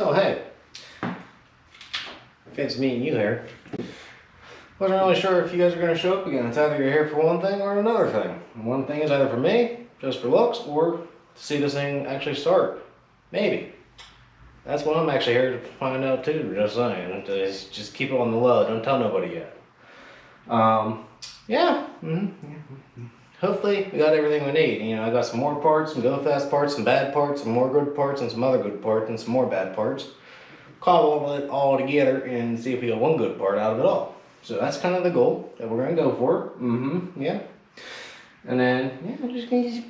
Oh, hey. Fancy meeting you here. Wasn't really sure if you guys are going to show up again. It's either you're here for one thing or another thing. One thing is either for me, just for looks, or to see this thing actually start. Maybe. That's what I'm actually here to find out too, just saying. Just keep it on the low, don't tell nobody yet. Yeah. Hopefully we got everything we need. You know, I got some more parts, some go fast parts, some bad parts, some more good parts, and some other good parts, and some more bad parts. Cobble it all together and see if we get one good part out of it all. So that's kind of the goal that we're gonna go for. Yeah. And then, yeah, just gonna,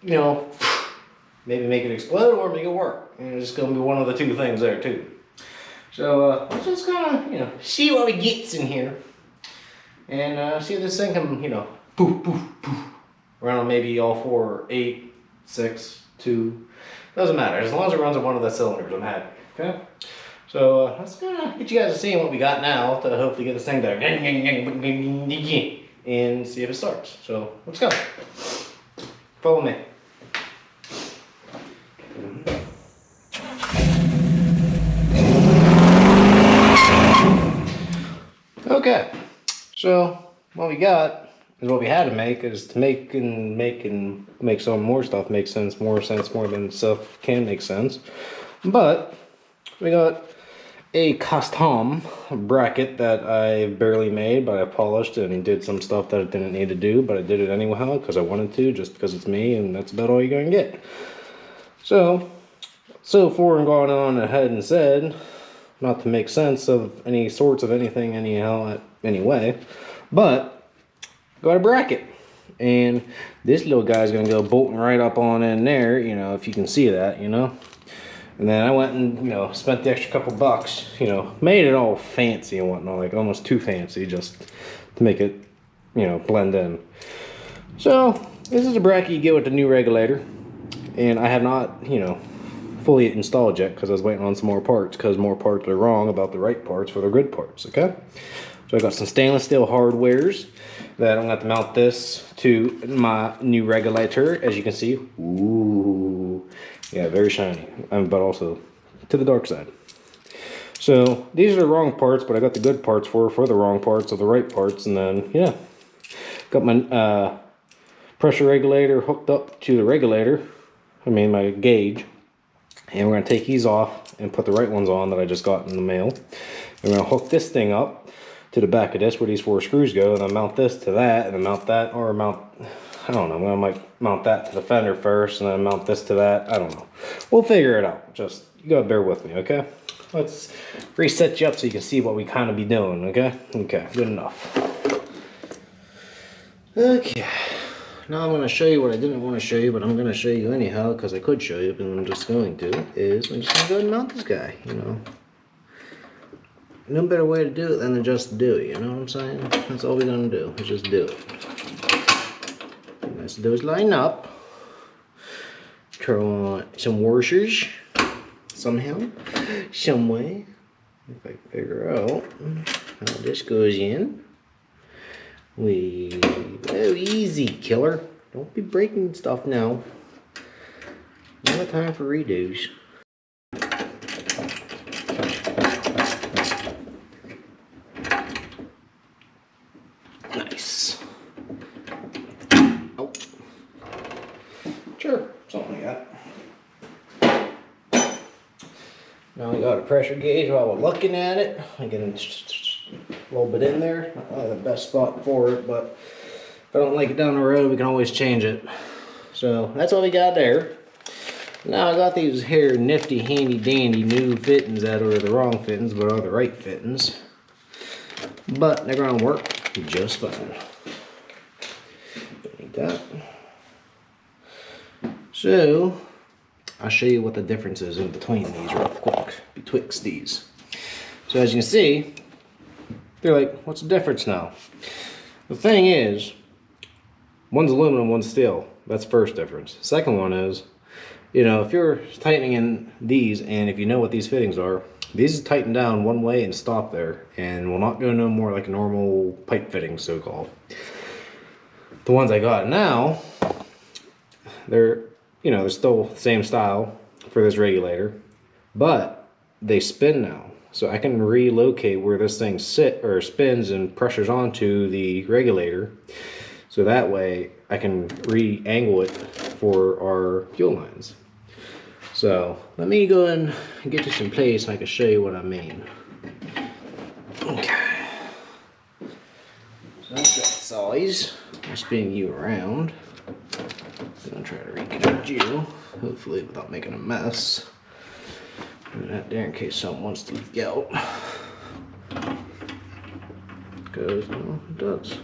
you know, maybe make it explode or make it work. And it's just gonna be one of the two things there too. So let's just kind of, you know, see what we get in here. And see if this thing can, you know, poof, poof, poof. Around maybe all 4, 8, 6, 2. Doesn't matter. As long as it runs on one of the cylinders, I'm happy. Okay? So let's kind of get you guys to see what we got now to hopefully get this thing there. And see if it starts. So let's go. Follow me. Okay. So what we got is what we had to make is to make some more stuff make sense, more than stuff can make sense. But we got a custom bracket that I barely made, but I polished and did some stuff that it didn't need to do, but I did it anyhow because I wanted to, just because it's me, and that's about all you're gonna get. So far I'm going on ahead and said, not to make sense of any sorts of anything anyhow, anyway, but got a bracket. And this little guy's gonna go bolting right up on in there, you know, if you can see that, you know. And then I went and, you know, spent the extra couple bucks, you know, made it all fancy and whatnot, like almost too fancy just to make it, you know, blend in. So this is a bracket you get with the new regulator. And I have not, you know, fully installed yet because I was waiting on some more parts, because more parts are wrong about the right parts for the good parts, okay? So I got some stainless steel hardwares that I'm going to have to mount this to my new regulator, as you can see. Ooh, yeah, very shiny, but also to the dark side. So these are the wrong parts, but I got the good parts for the wrong parts of the right parts. And then, yeah, got my pressure regulator hooked up to the regulator, my gauge. And we're going to take these off and put the right ones on that I just got in the mail. And we're going to hook this thing up to the back of this where these 4 screws go, and then mount this to that, and then mount that, or mount, I don't know, I might mount that to the fender first, and then mount this to that, I don't know. We'll figure it out, just, you gotta bear with me, okay? Let's reset you up so you can see what we kind of be doing, okay? Okay, good enough. Okay, now I'm gonna show you what I didn't want to show you, but I'm gonna show you anyhow, because I could show you, but I'm just going to, is I'm just gonna go ahead and mount this guy, you know. No better way to do it than to just do it, you know what I'm saying? That's all we're gonna do, is just do it. And let's do is line up. Throw on some washers, somehow, some way. If I can figure out how this goes in. Oh, easy, killer. Don't be breaking stuff now. No time for redos. Nice. Oh. Sure, something like that. Now we got a pressure gauge while we're looking at it. I get a little bit in there. Not really the best spot for it, but if I don't like it down the road, we can always change it. So that's what we got there. Now I got these here nifty, handy, dandy new fittings that are the wrong fittings, but are the right fittings. But they're gonna work just fine. Like that. So I'll show you what the difference is in between these real quick, betwixt these. So as you can see, they're like, what's the difference now? The thing is, one's aluminum, one's steel. That's the first difference. Second one is, you know, if you're tightening in these, and if you know what these fittings are, these is tightened down one way and stop there, and will not go no more like a normal pipe fitting, so-called. The ones I got now, they're, you know, they're still the same style for this regulator, but they spin now. So I can relocate where this thing spins and pressures onto the regulator. So that way I can re-angle it for our fuel lines. So let me go and get this in place and I can show you what I mean. Okay. So that's that size. I'm spinning you around. I'm gonna try to reconnect you, hopefully without making a mess. Do that there in case something wants to leak out. Because, well, it does.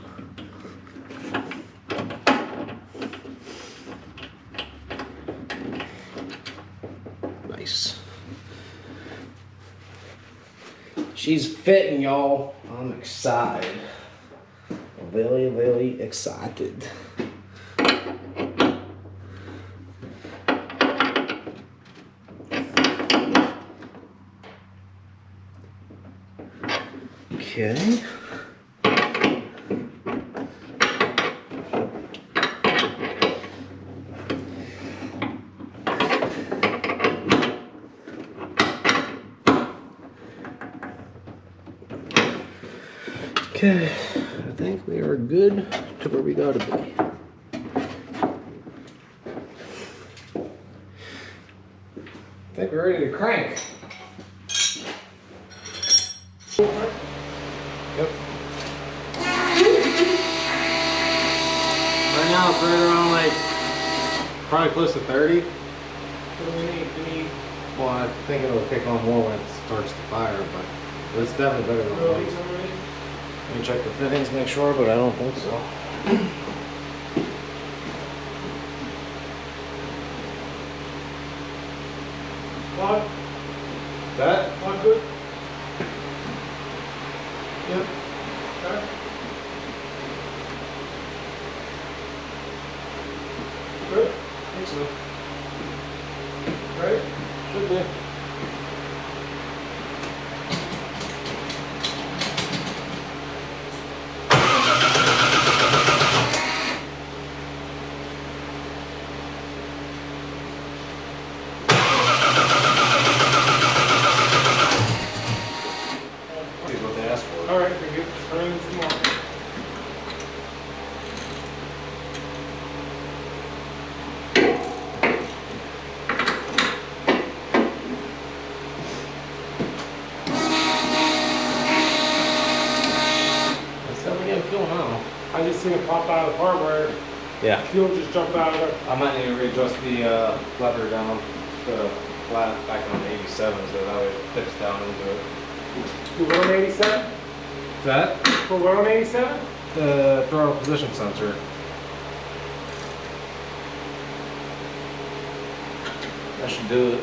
Nice. She's fitting, y'all. I'm excited. Very, very excited. Okay. Okay, I think we are good to where we gotta be. I think we're ready to crank. Yep. Right now it's right around like probably close to 30. What do we need? Well, I think it'll kick on more when it starts to fire, but it's definitely better than it is. Let me check the fittings, make sure, but I don't think so. Plug? That? Plug good? Yep. Okay. Good? I think so. Right? Should be. Alright, we get springs some more. Let's see if we get fuel now. I just seen it pop out of the part where Yeah. fuel just jumped out of it. I might need to readjust the lever down to flat back on 87 so that way it tips down into it. You were on 87? Is that? Well, we're on 87? The throttle position sensor. That should do it.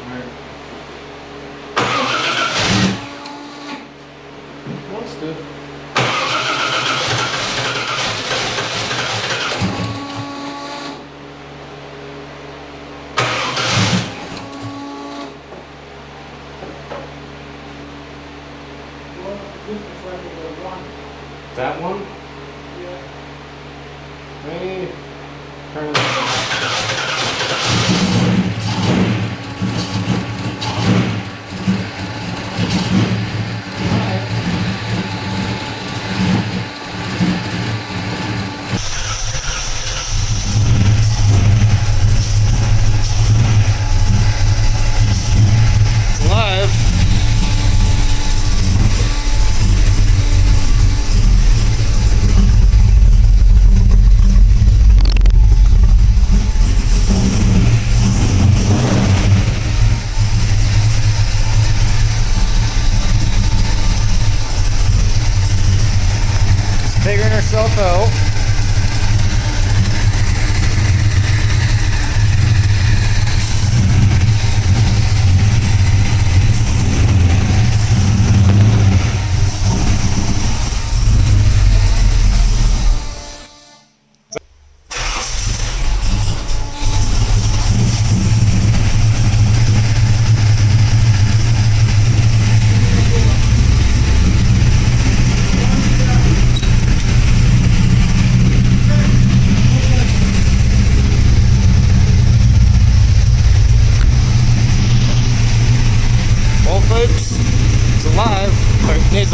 Alright. That's good. Well, this is like a one. That one? Yeah. Maybe turn it. Figuring herself out.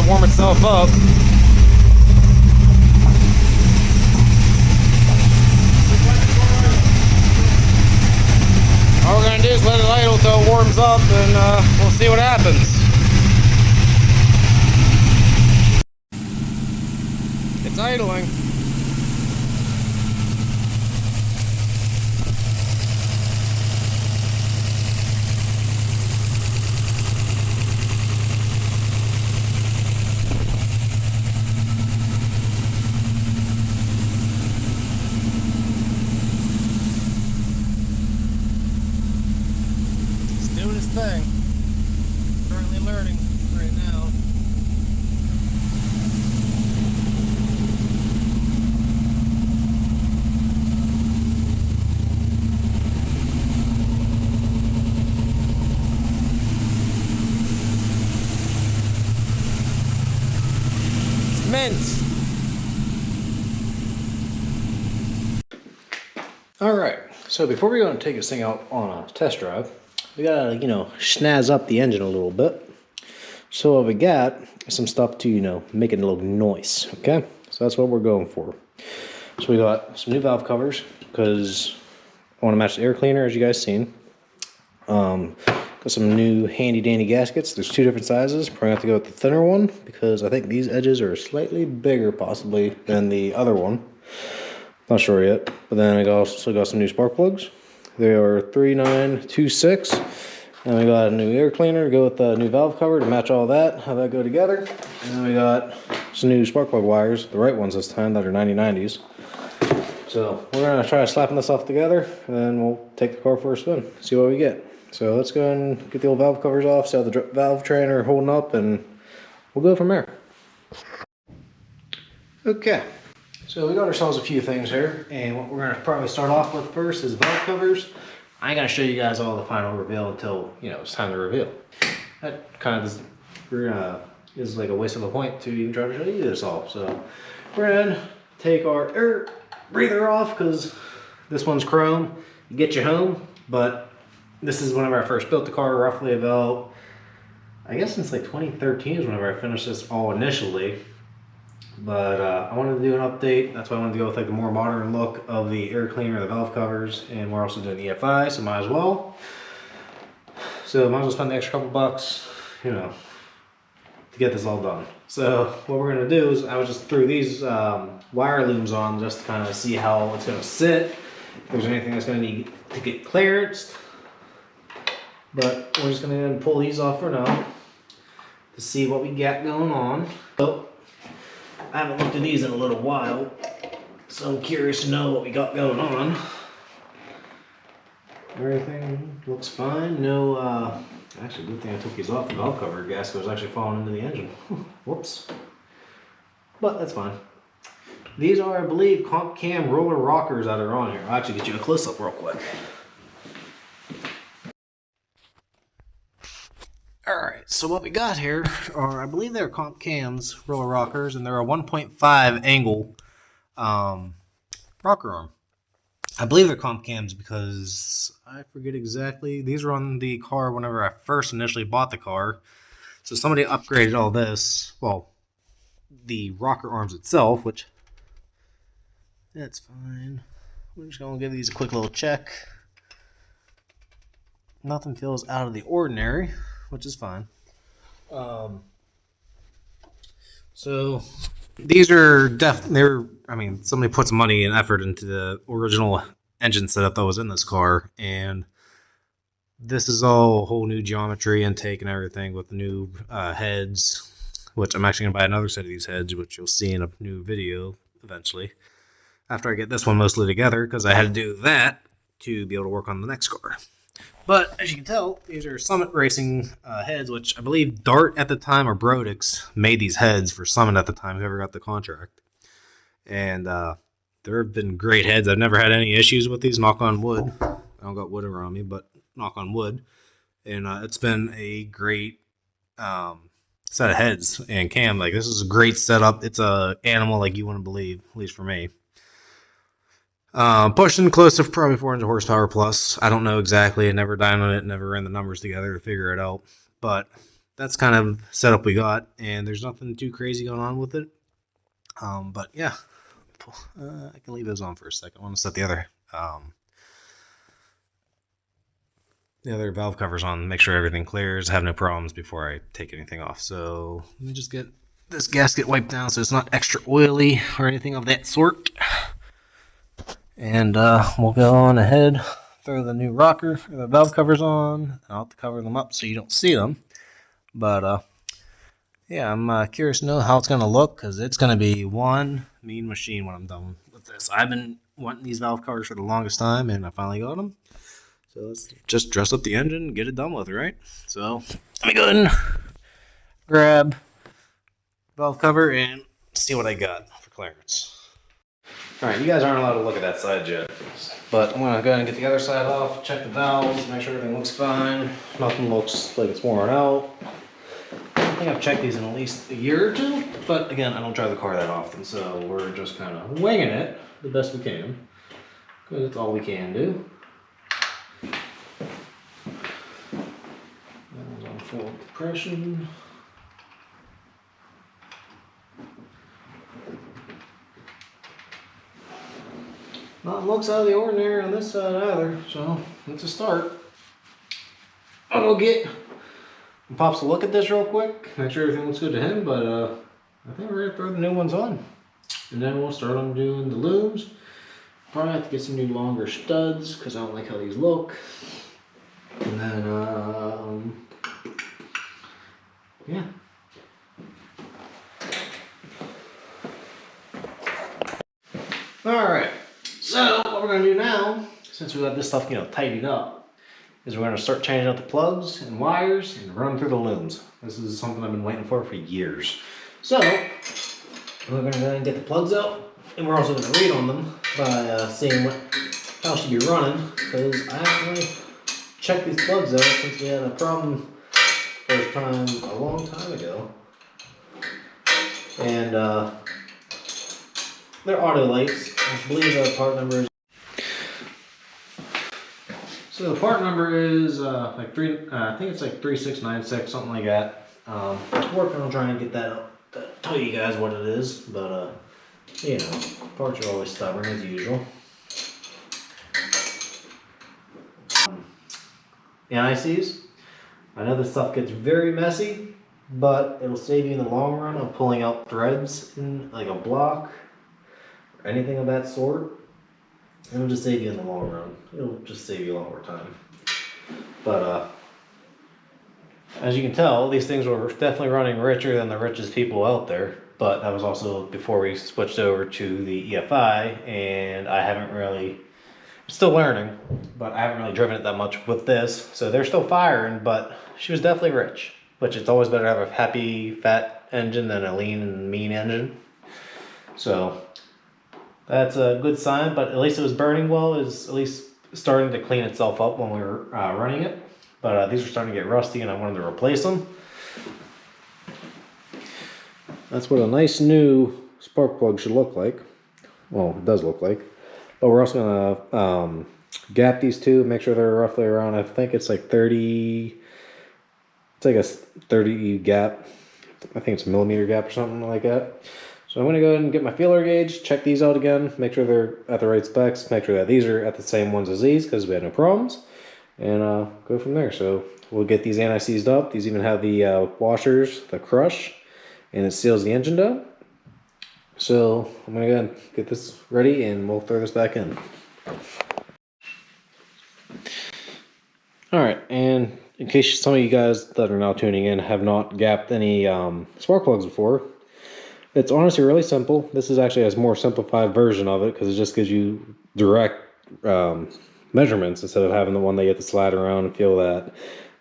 warm itself up. All we're gonna do is let it idle until it warms up, and we'll see what happens. It's idling. It's doing its thing. Currently learning right now. Mint. Alright, so before we go and take this thing out on a test drive, we gotta, snazz up the engine a little bit. So what we got is some stuff to, make it a little noise, okay? So that's what we're going for. So we got some new valve covers, because I want to match the air cleaner, as you guys seen. Got some new handy dandy gaskets. There's two different sizes. Probably have to go with the thinner one because I think these edges are slightly bigger possibly than the other one. Not sure yet. But then I also got some new spark plugs. They are 3926. And we got a new air cleaner to go with the new valve cover to match all that, how that go together. And then we got some new spark plug wires, the right ones this time, that are 9090s. So we're gonna try slapping this off together, and then we'll take the car for a spin, see what we get. So let's go and get the old valve covers off, see how the valve train are holding up, and we'll go from there. Okay, so we got ourselves a few things here, and what we're gonna probably start off with first is valve covers. I ain't gonna show you guys all the final reveal until, it's time to reveal. That kind of is like a waste of a point to even try to show you this all. So we're gonna take our air breather off, because this one's chrome. You get you home, but this is whenever I first built the car, roughly about, I guess since like 2013 is whenever I finished this all initially. But I wanted to do an update. That's why I wanted to go with like the more modern look of the air cleaner, the valve covers, and we're also doing the EFI, so might as well. So might as well spend the extra couple bucks, to get this all done. So what we're gonna do is I just threw these wire looms on just to kind of see how it's gonna sit. If there's anything that's gonna need to get clearanced. But we're just gonna pull these off for now to see what we got going on. So I haven't looked at these in a little while, so I'm curious to know what we got going on. Everything looks fine. No, actually, good thing I took these off. The valve cover gasket was actually falling into the engine. Whoops. But that's fine. These are, I believe, comp cam roller rockers that are on here. I'll actually get you a close up real quick. Alright, so what we got here are, I believe they're comp cams, roller rockers, and they're a 1.5 angle rocker arm. I believe they're comp cams because I forget exactly. These were on the car whenever I first initially bought the car. So somebody upgraded all this, well, the rocker arms itself, which, that's fine. We're just going to give these a quick little check. Nothing feels out of the ordinary, which is fine. So these are somebody put some money and effort into the original engine setup that was in this car, and this is all whole new geometry, intake and everything with new heads, which I'm actually going to buy another set of these heads, which you'll see in a new video eventually after I get this one mostly together, because I had to do that to be able to work on the next car. But as you can tell, these are Summit Racing heads, which I believe Dart at the time or Brodix made these heads for Summit at the time, whoever got the contract. And there have been great heads. I've never had any issues with these, knock on wood. I don't got wood around me, but knock on wood. And it's been a great set of heads and cam. Like, this is a great setup. It's a animal like you wouldn't believe, at least for me. Pushing close to probably 400 horsepower plus. I don't know exactly. I never dyed on it, never ran the numbers together to figure it out. But that's kind of setup we got, and there's nothing too crazy going on with it. But yeah, I can leave those on for a second. I want to set the other valve covers on, make sure everything clears, have no problems before I take anything off. So let me just get this gasket wiped down so it's not extra oily or anything of that sort. And we'll go on ahead, throw the new rocker, the valve covers on. I'll have to cover them up so you don't see them. But yeah, I'm curious to know how it's going to look, because it's going to be one mean machine when I'm done with this. I've been wanting these valve covers for the longest time, and I finally got them. So let's just dress up the engine and get it done with, right? So let me go ahead and grab valve cover and see what I got for clearance. Alright, you guys aren't allowed to look at that side yet, but I'm going to go ahead and get the other side off, check the valves, make sure everything looks fine. Nothing looks like it's worn out. I think I've checked these in at least a year or two, but again, I don't drive the car that often, so we're just kind of winging it the best we can, because it's all we can do. That one's on full compression. Nothing looks out of the ordinary on this side either, so it's a start. I'll go get Pops to look at this real quick, make sure everything looks good to him, but I think we're gonna throw the new ones on. And then we'll start on doing the looms. Probably have to get some new longer studs, because I don't like how these look. And then, yeah. Alright, so what we're gonna do now, since we got this stuff, tidied up, is we're gonna start changing out the plugs and wires and run through the looms. This is something I've been waiting for years. So, we're gonna go ahead and get the plugs out, and we're also gonna read on them by seeing how should be running, because I actually checked these plugs out since we had a problem first time a long time ago. And they're auto lights. I believe the part number is. So the part number is I think it's like 3696, something like that. Working on trying to get that up, to tell you guys what it is, but parts are always stubborn as usual. The ICs, I know this stuff gets very messy, but it'll save you in the long run of pulling out threads in like a block or anything of that sort. It'll just save you in the long run. It'll just save you a lot more time. But as you can tell, these things were definitely running richer than the richest people out there. But that was also before we switched over to the EFI, and I haven't really, still learning, but I haven't really driven it that much with this. So they're still firing, but she was definitely rich. Which it's always better to have a happy, fat engine than a lean and mean engine. So that's a good sign, but at least it was burning well. It was at least starting to clean itself up when we were running it. But these were starting to get rusty, and I wanted to replace them. That's what a nice new spark plug should look like. Well, it does look like. But we're also gonna gap these two, make sure they're roughly around, I think it's like 30, it's like a 30 gap. I think it's a millimeter gap or something like that. So I'm gonna go ahead and get my feeler gauge, check these out again, make sure they're at the right specs, make sure that these are at the same ones as these, because we had no problems, and go from there. So we'll get these anti-seized up. These even have the washers, the crush, and it seals the engine down. So I'm gonna go ahead and get this ready, and we'll throw this back in. Alright, and in case some of you guys that are now tuning in have not gapped any spark plugs before, it's honestly really simple. This is actually a more simplified version of it, because it just gives you direct measurements instead of having the one that you have to slide around and feel that.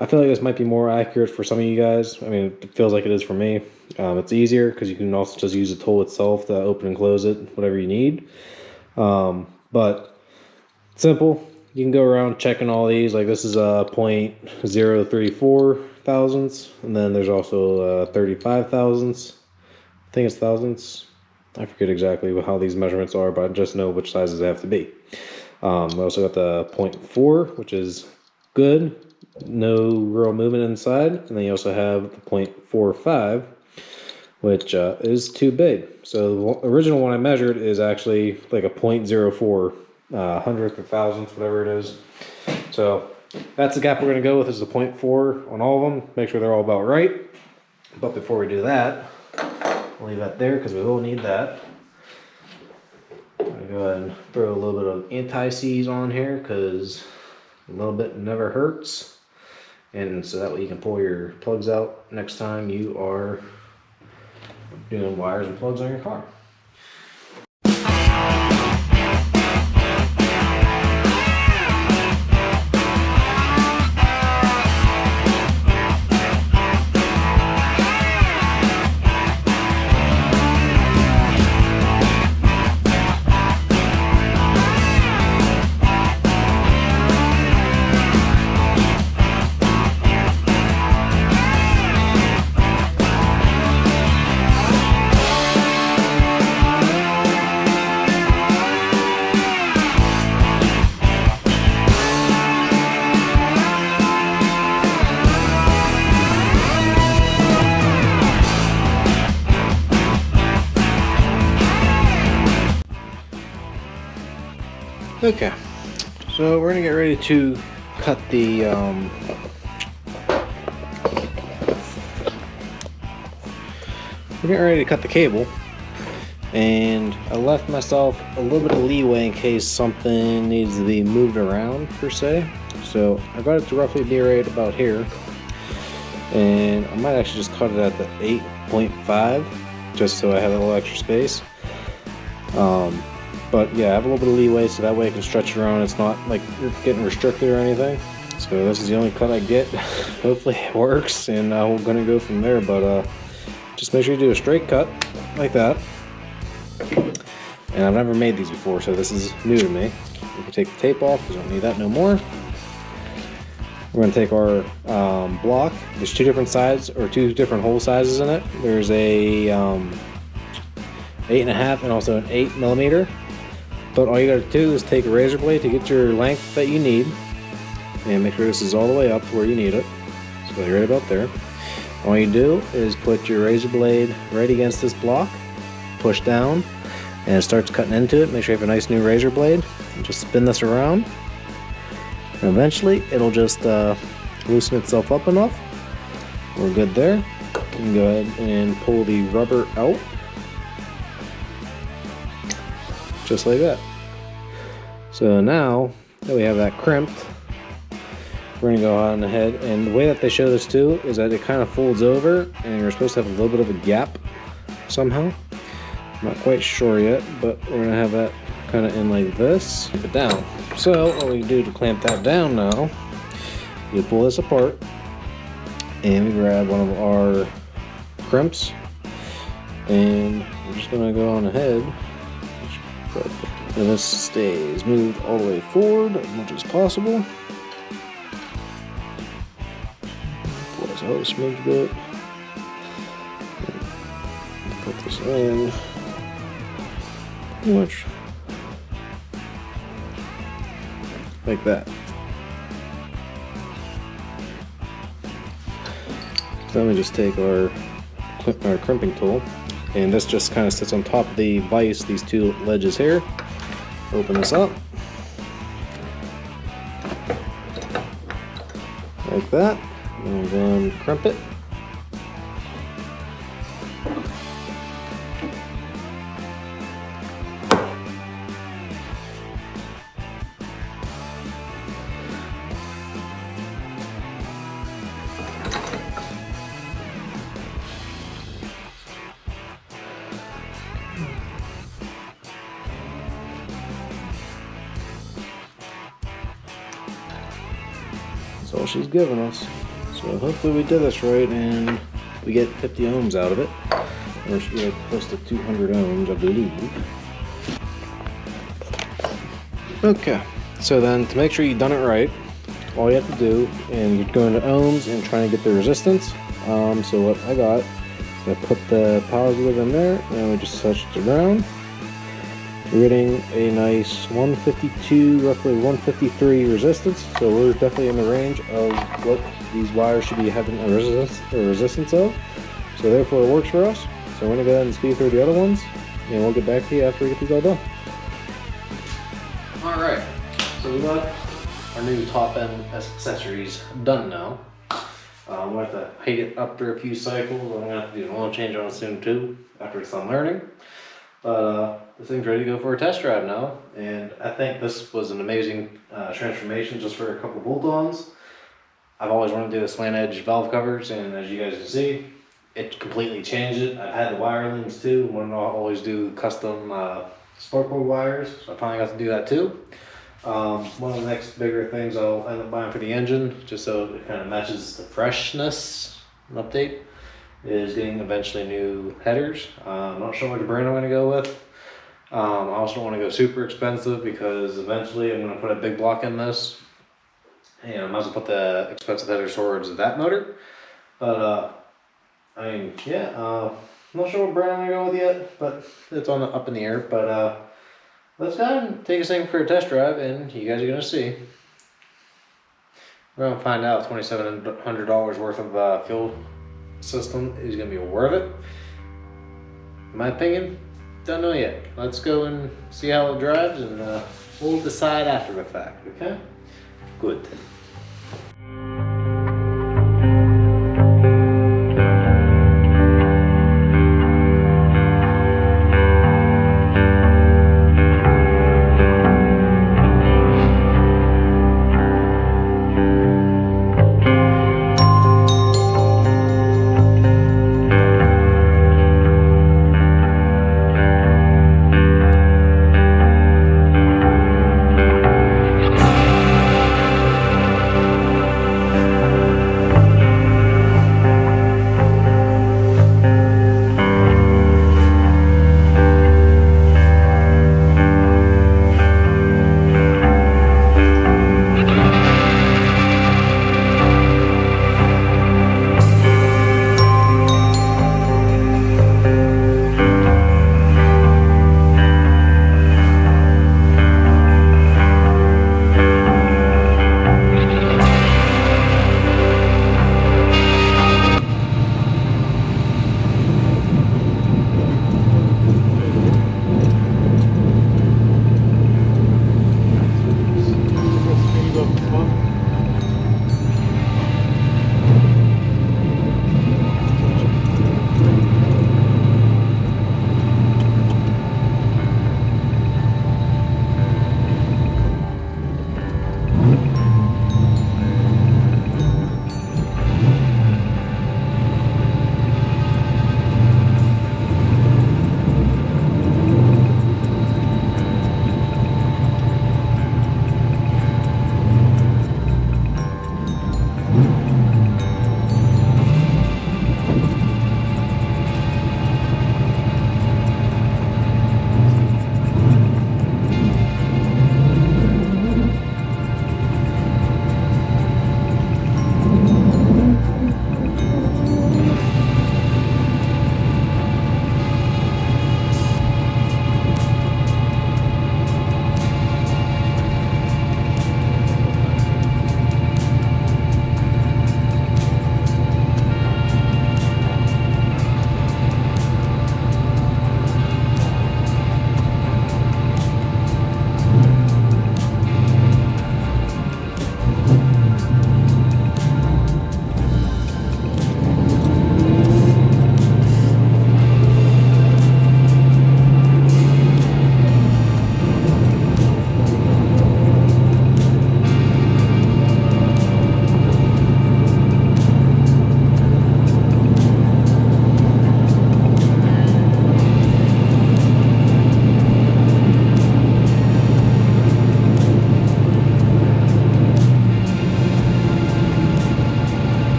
I feel like this might be more accurate for some of you guys. I mean, it feels like it is for me. It's easier because you can also just use the tool itself to open and close it, whatever you need. But simple. You can go around checking all these. Like this is a 0.034 thousandths, and then there's also 35 thousandths. I think it's thousandths. I forget exactly how these measurements are, but I just know which sizes they have to be. We also got the 0.4, which is good. no real movement inside. And then you also have the 0.45, which is too big. So the original one I measured is actually like a 0.04 hundredth or thousandth, whatever it is. So that's the gap we're going to go with, is the 0.4 on all of them. Make sure they're all about right. But before we do that, I'll leave that there because we will need that. I'm going to go ahead and throw a little bit of anti-seize on here because a little bit never hurts. And so that way you can pull your plugs out next time you are doing wires and plugs on your car. Okay, so we're gonna get ready to cut the cable, and I left myself a little bit of leeway in case something needs to be moved around per se. So I got it to roughly be right about here, and I might actually just cut it at the 8.5 just so I have a little extra space. But yeah, I have a little bit of leeway so that way I can stretch it around. It's not like you're getting restricted or anything. So this is the only cut I get. Hopefully it works, and I'm gonna go from there. But just make sure you do a straight cut like that. And I've never made these before, so this is new to me. We can take the tape off because we don't need that no more. We're gonna take our block. There's two different sides, or two different hole sizes in it. There's a 8.5 and also an 8mm. But all you gotta do is take a razor blade to get your length that you need, and make sure this is all the way up to where you need it. So you're right about there. All you do is put your razor blade right against this block, push down, and it starts cutting into it. Make sure you have a nice new razor blade, and just spin this around, and eventually it'll just loosen itself up enough. We're good there. You can go ahead and pull the rubber out, just like that. So now that we have that crimped, we're gonna go on ahead, and the way that they show this too is that it kind of folds over, and you're supposed to have a little bit of a gap somehow. I'm not quite sure yet, but we're gonna have that kind of in like this. Keep it down. So what we do to clamp that down now, you pull this apart, and we grab one of our crimps, and we're just gonna go on ahead. And this stays moved all the way forward as much as possible. Pull this out a smidge bit. Put this in pretty much like that. So then we just take our crimping tool, and this just kind of sits on top of the vise, these two ledges here. Open this up like that, and then crimp it. That's all she's given us. So hopefully we did this right and we get 50 ohms out of it. Or close to 200 ohms, I believe. Okay, so then to make sure you've done it right, all you have to do, and you're going to ohms and trying to get the resistance. So what I got, I put the positive in there, and we just switched it around. We're getting a nice 152, roughly 153 resistance, so we're definitely in the range of what these wires should be having a resistance of. So therefore it works for us. So we're gonna go ahead and speed through the other ones, and we'll get back to you after we get these all done. All right, so we got our new top end accessories done now. I'm gonna have to heat it up for a few cycles. I'm gonna have to do an oil change on it soon too, after it's done learning. But this thing's ready to go for a test drive now, and I think this was an amazing transformation just for a couple bolt-ons. I've always wanted to do the slant edge valve covers, and as you guys can see, it completely changed it. I've had the wirelings too. Wanted to always do custom spark plug wires, so I finally got to do that too. One of the next bigger things I'll end up buying for the engine, just so it kind of matches the freshness update, is getting eventually new headers. I'm not sure which brand I'm going to go with. I also don't want to go super expensive because eventually I'm going to put a big block in this, and I might as well put the expensive headers towards that motor. But I mean, yeah, I'm not sure what brand I'm going to go with yet, but it's up in the air. But let's go ahead and take this thing for a test drive, and you guys are going to see. We're going to find out $2,700 worth of fuel system is going to be worth it. In my opinion, don't know yet. Let's go and see how it drives, and we'll decide after the fact, okay? Good.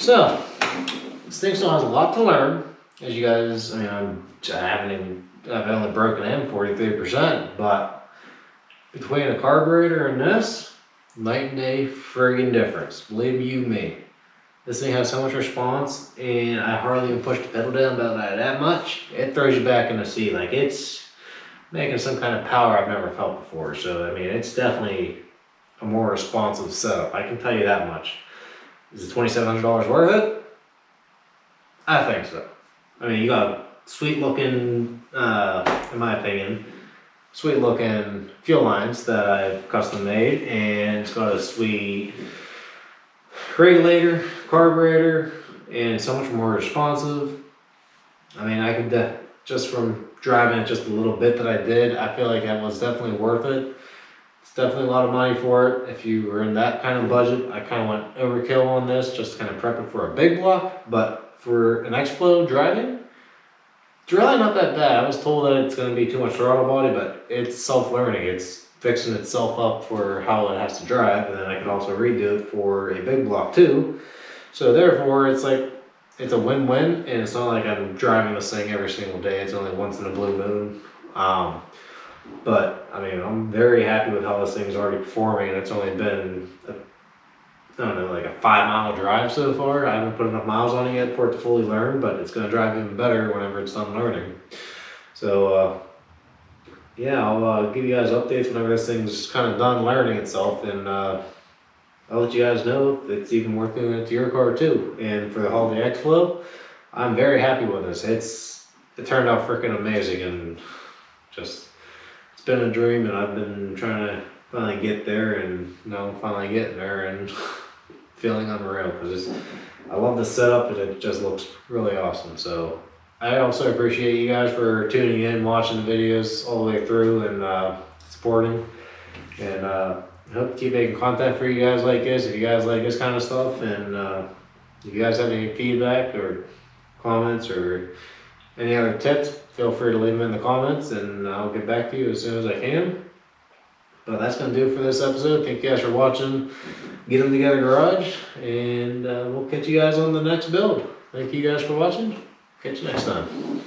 So, this thing still has a lot to learn. As you guys, I mean, I've only broken in 43%, but between a carburetor and this, night and day friggin' difference. Believe you me. This thing has so much response, and I hardly even push the pedal down about that much. It throws you back in the seat. Like, it's making some kind of power I've never felt before. So, I mean, it's definitely a more responsive setup. I can tell you that much. Is the $2,700 worth it? I think so. I mean, you got sweet looking, in my opinion, sweet looking fuel lines that I've custom made, and it's got a sweet regulator, carburetor, and so much more responsive. I mean, I could, just from driving it just a little bit that I did, I feel like that was definitely worth it. It's definitely a lot of money for it. If you were in that kind of budget, I kind of went overkill on this, just to kind of prep it for a big block. But for an XFlow driving, it's really not that bad. I was told that it's going to be too much throttle body, but it's self-learning. It's fixing itself up for how it has to drive, and then I can also redo it for a big block too. So therefore, it's like, it's a win-win, and it's not like I'm driving this thing every single day. It's only once in a blue moon. But I mean, I'm very happy with how this thing's already performing. It's only been, I don't know, like a 5-mile drive so far. I haven't put enough miles on it yet for it to fully learn, but it's gonna drive even better whenever it's done learning. So yeah, I'll give you guys updates whenever this thing's kind of done learning itself, and I'll let you guys know if it's even worth doing it to your car too. And for the Holley XFlow, I'm very happy with this. It turned out freaking amazing, and just, it's been a dream, and I've been trying to finally get there, and now I'm finally getting there, and feeling unreal, because I love the setup, and it just looks really awesome. So I also appreciate you guys for tuning in, watching the videos all the way through, and supporting. And I hope to keep making content for you guys like this, if you guys like this kind of stuff. And if you guys have any feedback or comments or any other tips, feel free to leave them in the comments, and I'll get back to you as soon as I can. But that's going to do it for this episode. Thank you guys for watching Get 'Em Together Garage, and we'll catch you guys on the next build. Thank you guys for watching. Catch you next time.